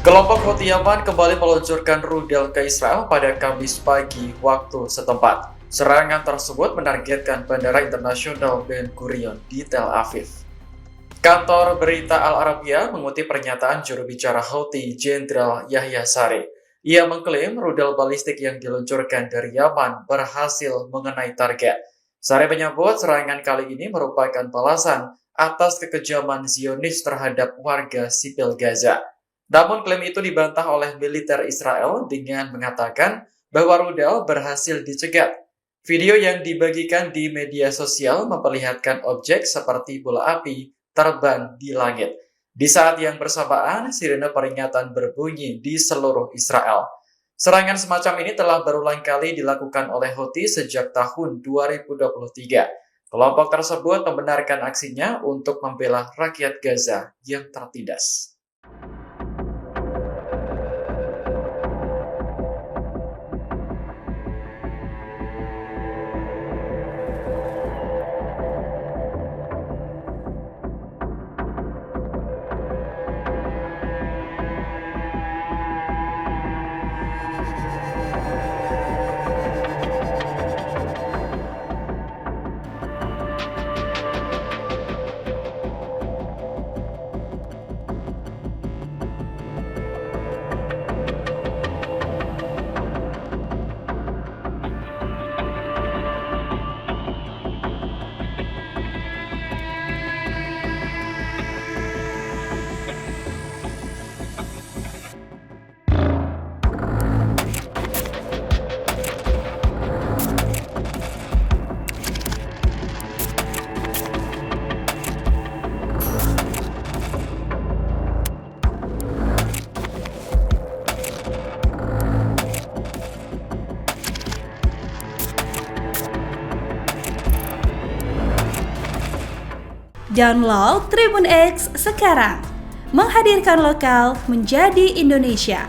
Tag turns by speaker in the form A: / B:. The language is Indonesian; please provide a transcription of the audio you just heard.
A: Kelompok Houthi Yaman kembali meluncurkan rudal ke Israel pada Kamis pagi waktu setempat. Serangan tersebut menargetkan Bandara Internasional Ben Gurion di Tel Aviv. Kantor berita Al Arabiya mengutip pernyataan juru bicara Houthi, Jenderal Yahya Saree. Ia mengklaim rudal balistik yang diluncurkan dari Yaman berhasil mengenai target. Saree menyebut serangan kali ini merupakan balasan atas kekejaman Zionis terhadap warga sipil Gaza. Namun klaim itu dibantah oleh militer Israel dengan mengatakan bahwa rudal berhasil dicegat. Video yang dibagikan di media sosial memperlihatkan objek seperti bola api terbang di langit. Di saat yang bersamaan, sirene peringatan berbunyi di seluruh Israel. Serangan semacam ini telah berulang kali dilakukan oleh Houthi sejak tahun 2023. Kelompok tersebut membenarkan aksinya untuk membela rakyat Gaza yang tertindas.
B: Download Tribun X sekarang, menghadirkan lokal menjadi Indonesia.